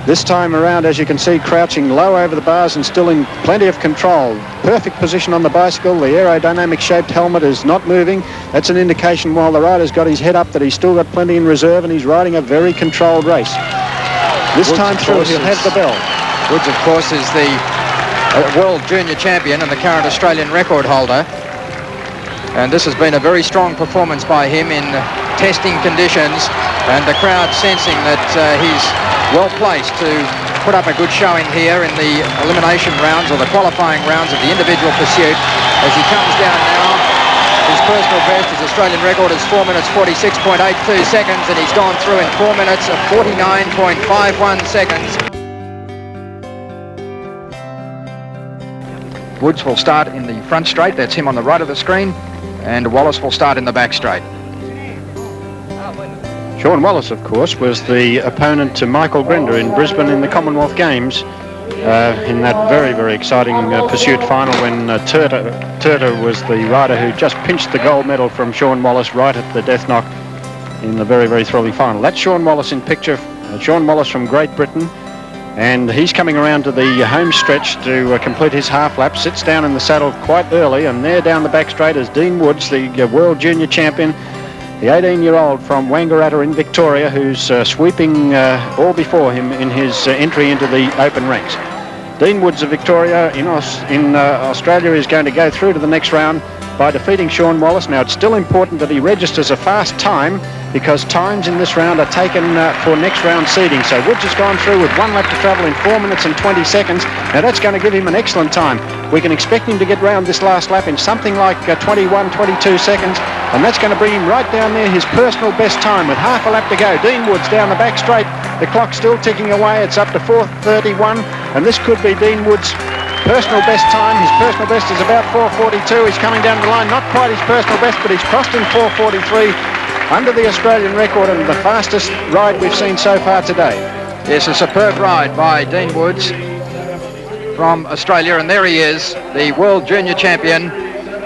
This time around, as you can see, crouching low over the bars and still in plenty of control. Perfect position on the bicycle. The aerodynamic shaped helmet is not moving. That's an indication while the rider's got his head up that he's still got plenty in reserve and he's riding a very controlled race. This Woods, time through, he'll have the bell. Woods, of course, is the world junior champion and the current Australian record holder. And this has been a very strong performance by him in testing conditions, and the crowd sensing that he's well placed to put up a good showing here in the elimination rounds or the qualifying rounds of the individual pursuit. As he comes down now, his personal best, his Australian record is 4 minutes 46.82 seconds, and he's gone through in 4 minutes of 49.51 seconds. Woods will start in the front straight, that's him on the right of the screen, and Wallace will start in the back straight. Sean Wallace, of course, was the opponent to Michael Grinder in Brisbane in the Commonwealth Games in that very, very exciting pursuit final when Turter was the rider who just pinched the gold medal from Sean Wallace right at the death knock in the very, very thrilling final. That's Sean Wallace in picture, Sean Wallace from Great Britain, and he's coming around to the home stretch to complete his half lap, sits down in the saddle quite early, and there down the back straight is Dean Woods, the world junior champion, the 18-year-old from Wangaratta in Victoria, who's sweeping all before him in his entry into the open ranks. Dean Woods of Victoria in Australia is going to go through to the next round by defeating Sean Wallace. Now, it's still important that he registers a fast time because times in this round are taken for next round seeding. So Woods has gone through with 1 lap to travel in 4 minutes and 20 seconds. Now, that's going to give him an excellent time. We can expect him to get round this last lap in something like 21, 22 seconds, and that's going to bring him right down there his personal best time with half a lap to go. Dean Woods down the back straight. The clock's still ticking away. It's up to 4:31, and this could be Dean Woods' personal best time. His personal best is about 4:42. He's coming down the line, not quite his personal best, but he's crossed in 4:43 under the Australian record and the fastest ride we've seen so far today. Yes, a superb ride by Dean Woods from Australia, and there he is, the world junior champion,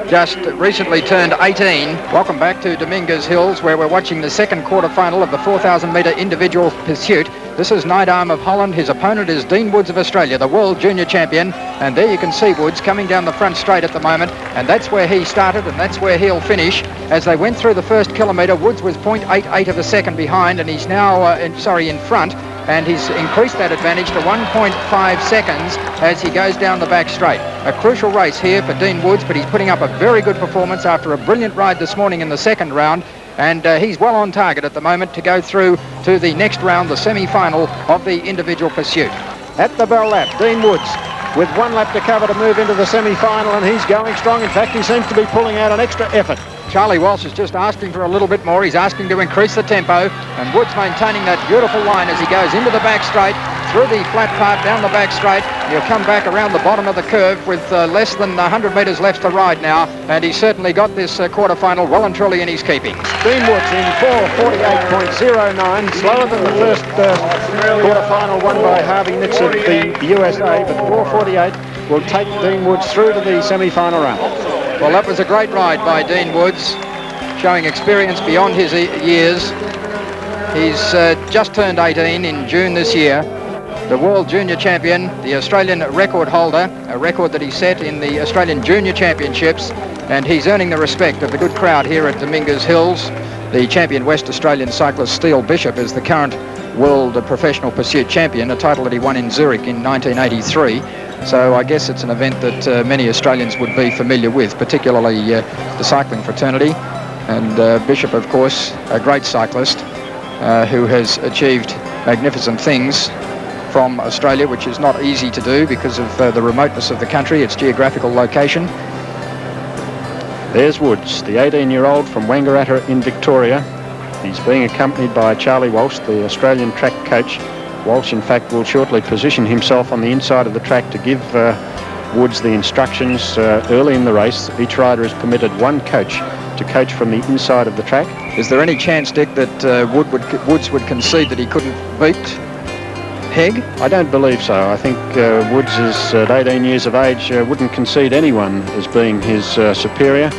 just recently turned 18. Welcome back to Dominguez Hills, where we're watching the second quarter-final of the 4,000 metre individual pursuit. This is Nidarm of Holland. His opponent is Dean Woods of Australia, the world junior champion. And there you can see Woods coming down the front straight at the moment. And that's where he started, and that's where he'll finish. As they went through the first kilometre, Woods was 0.88 of a second behind, and he's now, in front. And he's increased that advantage to 1.5 seconds as he goes down the back straight. A crucial race here for Dean Woods, but he's putting up a very good performance after a brilliant ride this morning in the second round. And he's well on target at the moment to go through to the next round, the semi-final of the individual pursuit. At the bell lap, Dean Woods with 1 lap to cover to move into the semi-final, and he's going strong. In fact, he seems to be pulling out an extra effort. Charlie Walsh is just asking for a little bit more. He's asking to increase the tempo, and Woods maintaining that beautiful line as he goes into the back straight, through the flat part, down the back straight. He'll come back around the bottom of the curve with less than 100 metres left to ride now, and he's certainly got this quarter-final well and truly in his keeping. Dean Woods in 4:48.09, slower than the first quarter-final won by Harvey Nitz of the USA, but 4:48 will take Dean Woods through to the semi-final round. Well, that was a great ride by Dean Woods, showing experience beyond his years. He's just turned 18 in June this year. The world junior champion, the Australian record holder, a record that he set in the Australian Junior Championships, and he's earning the respect of the good crowd here at Dominguez Hills. The champion West Australian cyclist Steele Bishop is the current world professional pursuit champion, a title that he won in Zurich in 1983. So I guess it's an event that many Australians would be familiar with, particularly the cycling fraternity. And Bishop, of course, a great cyclist who has achieved magnificent things from Australia, which is not easy to do because of the remoteness of the country, its geographical location. There's Woods, the 18-year-old from Wangaratta in Victoria. He's being accompanied by Charlie Walsh, the Australian track coach. Walsh, in fact, will shortly position himself on the inside of the track to give Woods the instructions early in the race. Each rider is permitted one coach to coach from the inside of the track. Is there any chance, Dick, that Woods would concede that he couldn't beat Hegg? I don't believe so. I think Woods is at 18 years of age, wouldn't concede anyone as being his superior.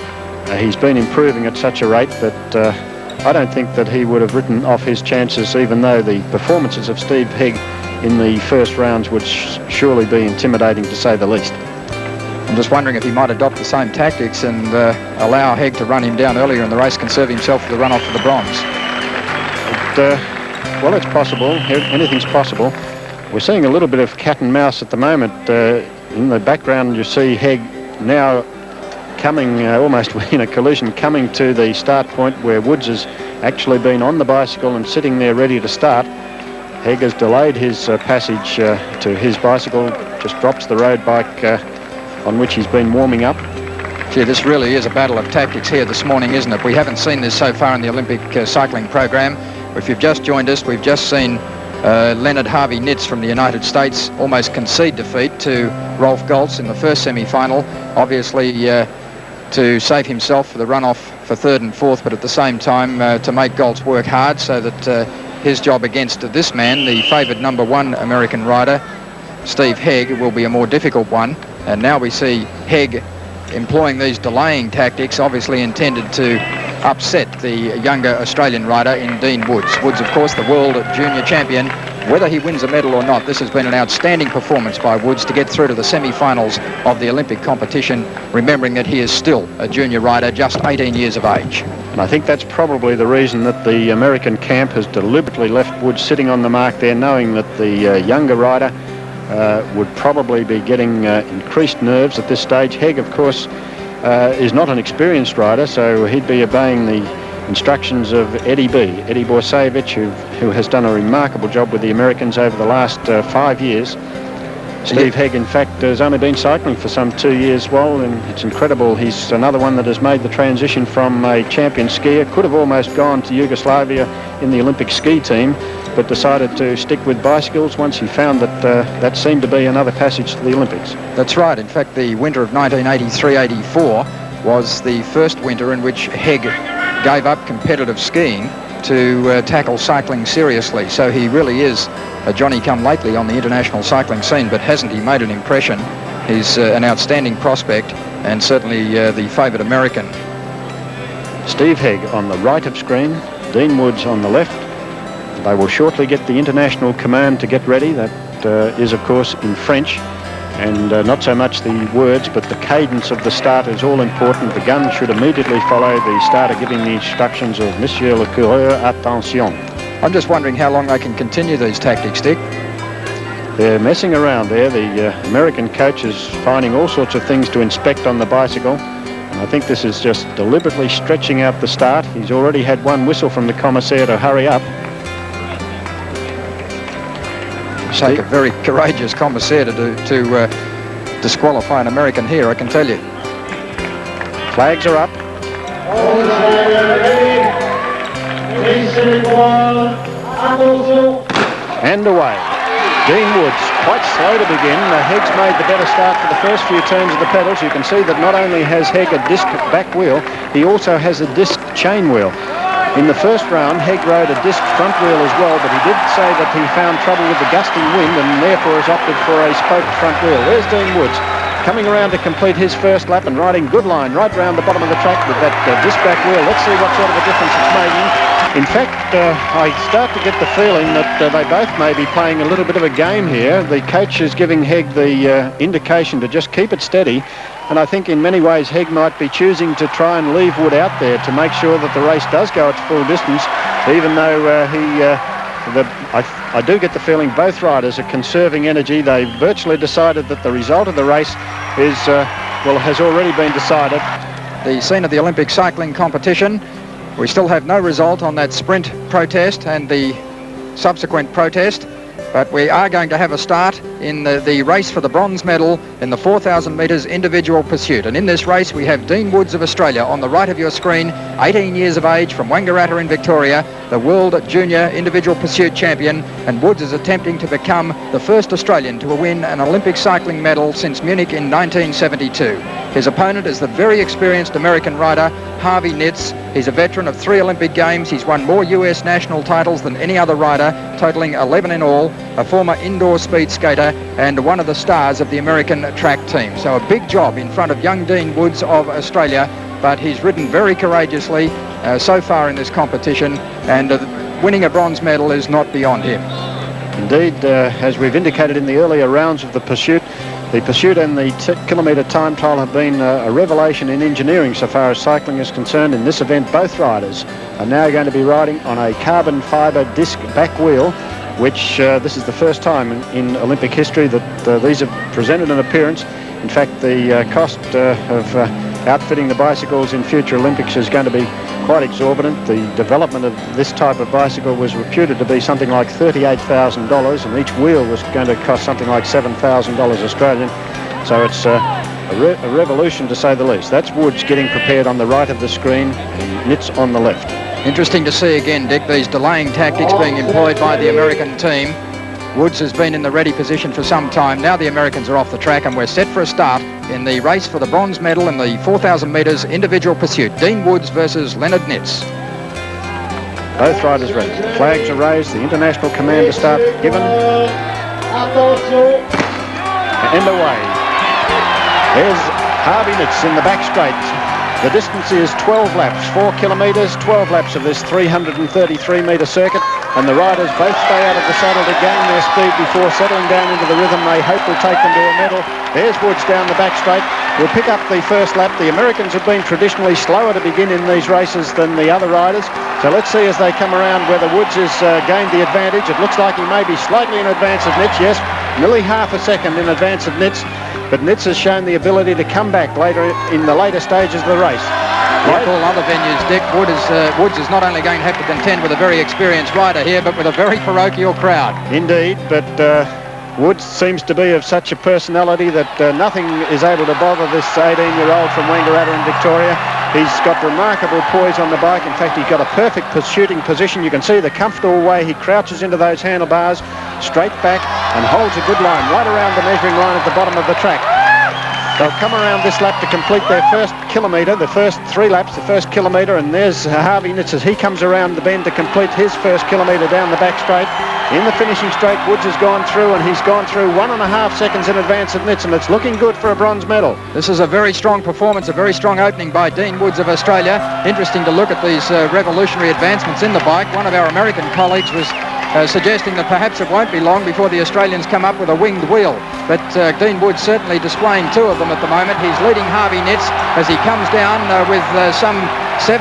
He's been improving at such a rate that I don't think that he would have written off his chances, even though the performances of Steve Hegg in the first rounds would surely be intimidating, to say the least. I'm just wondering if he might adopt the same tactics and allow Hegg to run him down earlier in the race, conserve himself for the runoff for the bronze. Well, it's possible. Anything's possible. We're seeing a little bit of cat and mouse at the moment. In the background, you see Hegg now coming almost in a collision, coming to the start point where Woods has actually been on the bicycle and sitting there ready to start. Hegg has delayed his passage to his bicycle, just drops the road bike on which he's been warming up. Gee, this really is a battle of tactics here this morning, isn't it? We haven't seen this so far in the Olympic cycling program. If you've just joined us, we've just seen Leonard Harvey Nitz from the United States almost concede defeat to Rolf Goltz in the first semi-final, obviously to save himself for the runoff for third and fourth, but at the same time to make Goltz work hard so that his job against this man, the favoured #1 American rider, Steve Hegg, will be a more difficult one. And now we see Hegg employing these delaying tactics, obviously intended to upset the younger Australian rider in Dean Woods. Woods, of course, the world junior champion. Whether he wins a medal or not, this has been an outstanding performance by Woods to get through to the semi-finals of the Olympic competition, remembering that he is still a junior rider, just 18 years of age. And I think that's probably the reason that the American camp has deliberately left Woods sitting on the mark there, knowing that the younger rider would probably be getting increased nerves at this stage. Hegg, of course, is not an experienced rider, so he'd be obeying the instructions of Eddie Borsevich, who has done a remarkable job with the Americans over the last 5 years. Steve Hegg, in fact, has only been cycling for some 2 years, and it's incredible. He's another one that has made the transition from a champion skier. Could have almost gone to Yugoslavia in the Olympic ski team, but decided to stick with bicycles once he found that that seemed to be another passage to the Olympics. That's right. In fact, the winter of 1983-84 was the first winter in which Hegg gave up competitive skiing to tackle cycling seriously. So he really is a Johnny-come-lately on the international cycling scene, but hasn't he made an impression? He's an outstanding prospect and certainly the favoured American. Steve Hegg on the right of screen, Dean Woods on the left. They will shortly get the international command to get ready. That is, of course, in French, and not so much the words, but the cadence of the start is all important. The gun should immediately follow the starter giving the instructions of Monsieur le Coureur, attention. I'm just wondering how long they can continue these tactics, Dick. They're messing around there. The American coach is finding all sorts of things to inspect on the bicycle. And I think this is just deliberately stretching out the start. He's already had one whistle from the commissaire to hurry up. Take a very courageous commissaire to disqualify an American here, I can tell you. Flags are up. And away. Dean Woods, quite slow to begin. Hegg's made the better start for the first few turns of the pedals. You can see that not only has Hegg a disc back wheel, he also has a disc chain wheel. In the first round, Hegg rode a disc front wheel as well, but he did say that he found trouble with the gusting wind and therefore has opted for a spoke front wheel. There's Dean Woods coming around to complete his first lap and riding good line right round the bottom of the track with that disc back wheel. Let's see what sort of a difference it's making. In fact, I start to get the feeling that they both may be playing a little bit of a game here. The coach is giving Hegg the indication to just keep it steady. And I think in many ways Hegg might be choosing to try and leave Wood out there to make sure that the race does go its full distance, even though I do get the feeling both riders are conserving energy. They virtually decided that the result of the race is, has already been decided. The scene of the Olympic cycling competition. We still have no result on that sprint protest and the subsequent protest. But we are going to have a start in the race for the bronze medal in the 4,000 metres individual pursuit. And in this race, we have Dean Woods of Australia on the right of your screen, 18 years of age, from Wangaratta in Victoria, the world junior individual pursuit champion. And Woods is attempting to become the first Australian to win an Olympic cycling medal since Munich in 1972. His opponent is the very experienced American rider, Harvey Nitz. He's a veteran of 3 Olympic Games. He's won more US national titles than any other rider, totaling 11 in all, a former indoor speed skater and one of the stars of the American track team. So a big job in front of young Dean Woods of Australia, but he's ridden very courageously so far in this competition, and winning a bronze medal is not beyond him. Indeed, as we've indicated in the earlier rounds of the pursuit and the kilometre time trial have been a revelation in engineering so far as cycling is concerned. In this event, both riders are now going to be riding on a carbon fibre disc back wheel, which this is the first time in Olympic history that these have presented an appearance. In fact, the cost of outfitting the bicycles in future Olympics is going to be quite exorbitant. The development of this type of bicycle was reputed to be something like $38,000, and each wheel was going to cost something like $7,000 Australian. So it's a revolution, to say the least. That's Woods getting prepared on the right of the screen, and Nitz on the left. Interesting to see again, Dick, these delaying tactics being employed by the American team. Woods has been in the ready position for some time. Now the Americans are off the track, and we're set for a start in the race for the bronze medal in the 4,000 metres individual pursuit. Dean Woods versus Leonard Nitz. Both riders ready. Flags are raised. The international command to start given. And away. There's Harvey Nitz in the back straight. The distance is 12 laps, 4 kilometres, 12 laps of this 333-metre circuit, and the riders both stay out of the saddle to gain their speed before settling down into the rhythm they hope will take them to a medal. There's Woods down the back straight. We'll pick up the first lap. The Americans have been traditionally slower to begin in these races than the other riders, so let's see as they come around whether Woods has gained the advantage. It looks like he may be slightly in advance of Nitz, yes, nearly half a second in advance of Nitz. But Nitz has shown the ability to come back later in the later stages of the race. Like all other venues, Dick, Woods is not only going to have to contend with a very experienced rider here, but with a very parochial crowd. Indeed, but Woods seems to be of such a personality that nothing is able to bother this 18-year-old from Wangaratta in Victoria. He's got remarkable poise on the bike. In fact, he's got a perfect shooting position. You can see the comfortable way he crouches into those handlebars, straight back, and holds a good line right around the measuring line at the bottom of the track. They'll come around this lap to complete their first kilometre, the first 3 laps, the first kilometre, and there's Harvey Nitz as he comes around the bend to complete his first kilometre down the back straight. In the finishing straight, Woods has gone through, and he's gone through 1.5 seconds in advance of Nitz, and it's looking good for a bronze medal. This is a very strong performance, a very strong opening by Dean Woods of Australia. Interesting to look at these revolutionary advancements in the bike. One of our American colleagues was suggesting that perhaps it won't be long before the Australians come up with a winged wheel. But Dean Woods certainly displaying 2 of them at the moment. He's leading Harvey Nitz as he comes down with some 8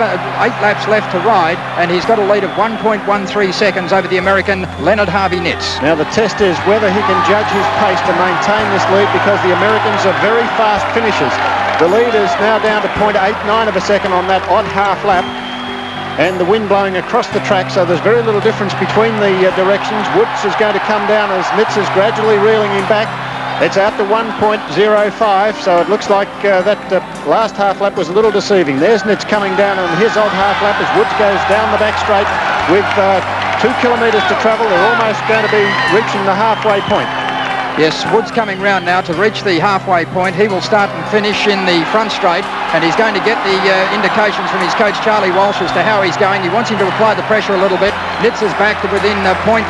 laps left to ride, and he's got a lead of 1.13 seconds over the American Leonard Harvey Nitz. Now the test is whether he can judge his pace to maintain this lead, because the Americans are very fast finishers. The lead is now down to 0.89 of a second on that odd half lap, and the wind blowing across the track, so there's very little difference between the directions. Woods is going to come down as Nitz is gradually reeling him back. It's out to 1.05, so it looks like that last half lap was a little deceiving. There's Nitz coming down on his odd half lap as Woods goes down the back straight with 2 kilometres to travel. They're almost going to be reaching the halfway point. Yes, Woods coming round now to reach the halfway point. He will start and finish in the front straight, and he's going to get the indications from his coach Charlie Walsh as to how he's going. He wants him to apply the pressure a little bit. Nitz is back to within 0.79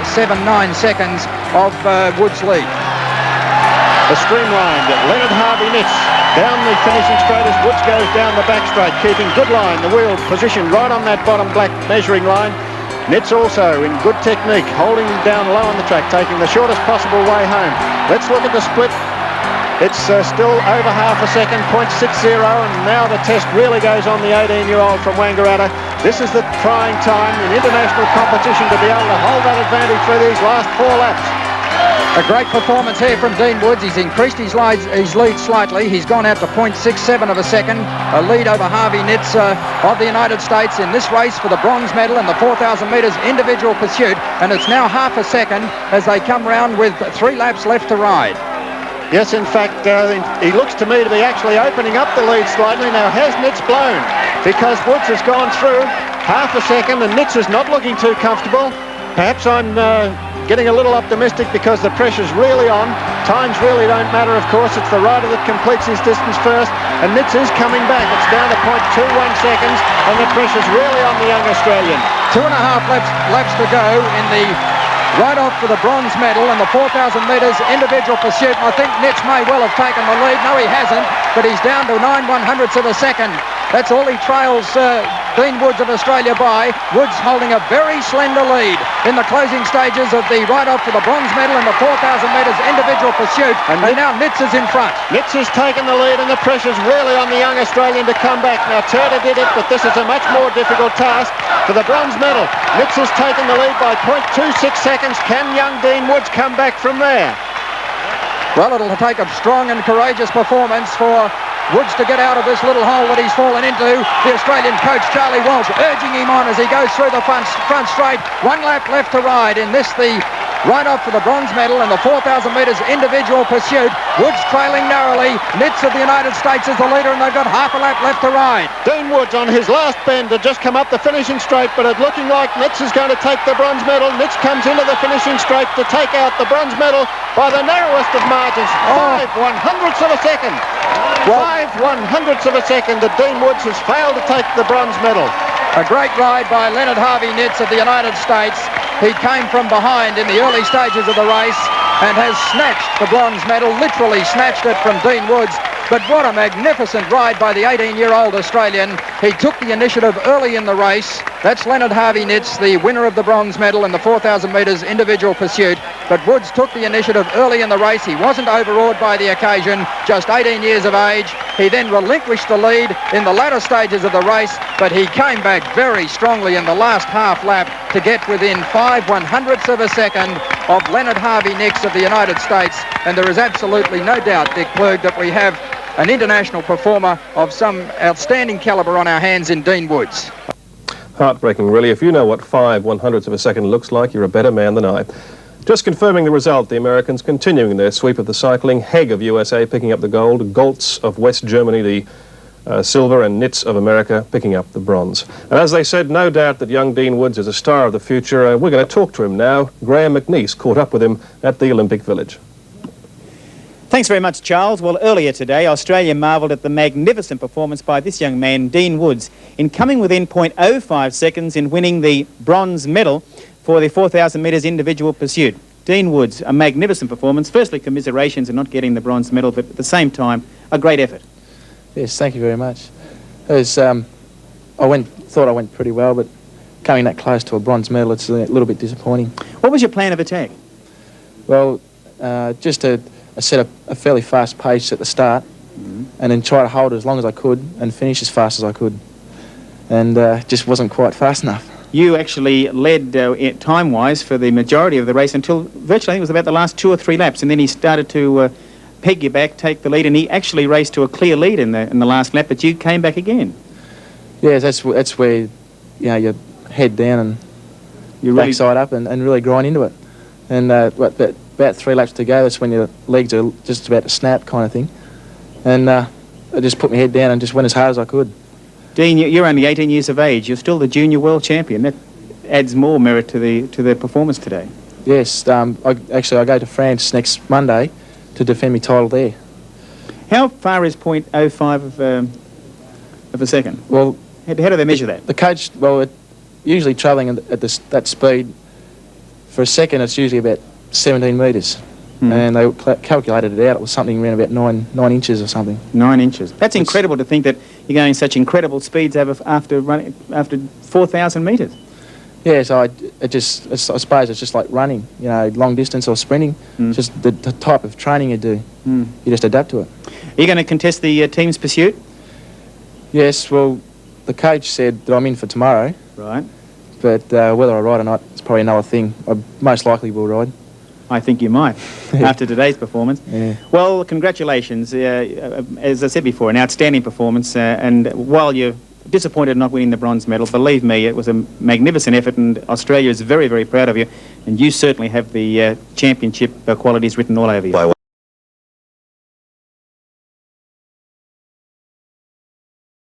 seconds of Woods' lead. A streamlined Leonard Harvey Nitz down the finishing straight as Woods goes down the back straight, keeping good line. The wheel positioned right on that bottom black measuring line. Nitz also in good technique, holding down low on the track, taking the shortest possible way home. Let's look at the split. It's still over half a second, 0.60, and now the test really goes on the 18-year-old from Wangaratta. This is the trying time in international competition to be able to hold that advantage for these last 4 laps. A great performance here from Dean Woods. He's increased his lead slightly. He's gone out to 0.67 of a second, a lead over Harvey Nitz of the United States in this race for the bronze medal in the 4,000 metres individual pursuit. And it's now half a second as they come round with 3 laps left to ride. Yes, in fact, he looks to me to be actually opening up the lead slightly. Now, has Nitz blown? Because Woods has gone through half a second and Nitz is not looking too comfortable. Perhaps I'm getting a little optimistic because the pressure's really on. Times really don't matter, of course. It's the rider that completes his distance first, and Nitz is coming back. It's down to 0.21 seconds, and the pressure's really on the young Australian. 2.5 laps to go in the ride-off for the bronze medal in the 4,000 metres individual pursuit. I think Nitz may well have taken the lead. No, he hasn't, but he's down to 9/100ths of a second. That's all he trails Dean Woods of Australia by. Woods holding a very slender lead in the closing stages of the ride-off for the bronze medal in the 4,000 metres individual pursuit. And now Nitz is in front. Nitz has taken the lead, and the pressure's really on the young Australian to come back. Now, Turner did it, but this is a much more difficult task for the bronze medal. Nitz has taken the lead by 0.26 seconds. Can young Dean Woods come back from there? Well, it'll take a strong and courageous performance for Woods to get out of this little hole that he's fallen into. The Australian coach, Charlie Walsh, urging him on as he goes through the front straight. 1 lap left to ride in this, the ride-off for the bronze medal in the 4,000 metres individual pursuit. Woods trailing narrowly. Nitz of the United States is the leader, and they've got half a lap left to ride. Dean Woods on his last bend had just come up the finishing straight, but it's looking like Nitz is going to take the bronze medal. Nitz comes into the finishing straight to take out the bronze medal by the narrowest of margins. 5/100ths of a second. 5/100ths of a second that Dean Woods has failed to take the bronze medal. A great ride by Leonard Harvey Nitz of the United States. He came from behind in the early stages of the race and has snatched the bronze medal, literally snatched it from Dean Woods. But what a magnificent ride by the 18-year-old Australian. He took the initiative early in the race. That's Leonard Harvey Nitz, the winner of the bronze medal in the 4,000 metres individual pursuit. But Woods took the initiative early in the race. He wasn't overawed by the occasion, just 18 years of age. He then relinquished the lead in the latter stages of the race, but he came back very strongly in the last half lap to get within 5/100ths of a second of Leonard Harvey Nitz of the United States. And there is absolutely no doubt, Dick Plug, that we have an international performer of some outstanding calibre on our hands in Dean Woods. Heartbreaking, really. If you know what 5/100ths of a second looks like, you're a better man than I. Just confirming the result, the Americans continuing their sweep of the cycling. Hegg of USA picking up the gold, Goltz of West Germany the silver, and Nitz of America picking up the bronze. And as they said, no doubt that young Dean Woods is a star of the future. We're going to talk to him now. Graham McNeice caught up with him at the Olympic Village. Thanks very much, Charles. Well, earlier today, Australia marvelled at the magnificent performance by this young man, Dean Woods, in coming within 0.05 seconds in winning the bronze medal for the 4,000 metres individual pursuit. Dean Woods, a magnificent performance. Firstly, commiserations in not getting the bronze medal, but at the same time, a great effort. Yes, thank you very much. It was, thought I went pretty well, but coming that close to a bronze medal, it's a little bit disappointing. What was your plan of attack? Well, just to set a fairly fast pace at the start, and then try to hold it as long as I could and finish as fast as I could. And just wasn't quite fast enough. You actually led time-wise for the majority of the race until virtually, I think it was about the last 2 or 3 laps, and then he started to peg you back, take the lead, and he actually raced to a clear lead in the last lap, but you came back again. Yeah, that's where, you know, you head down and you really backside up and really grind into it. And about 3 laps to go, that's when your legs are just about to snap, kind of thing. And I just put my head down and just went as hard as I could. Dean, you're only 18 years of age. You're still the junior world champion. That adds more merit to the performance today. Yes, I go to France next Monday to defend my title there. How far is 0.05 of a second? Well, how do they measure that? The coach, usually travelling at that speed, for a second it's usually about 17 metres. And they calculated it out. It was something around about 9 inches or something. 9 inches. That's incredible to think that you're going such incredible speeds after 4,000 metres. Yeah, so I suppose it's just like running, you know, long distance or sprinting. Just the type of training you do. You just adapt to it. Are you going to contest the team's pursuit? Yes, well, the coach said that I'm in for tomorrow. Right. But whether I ride or not, it's probably another thing. I most likely will ride. I think you might, after today's performance. Yeah. Well, congratulations. As I said before, an outstanding performance. And while you're disappointed not winning the bronze medal, believe me, it was a magnificent effort, and Australia is very, very proud of you. And you certainly have the championship qualities written all over you.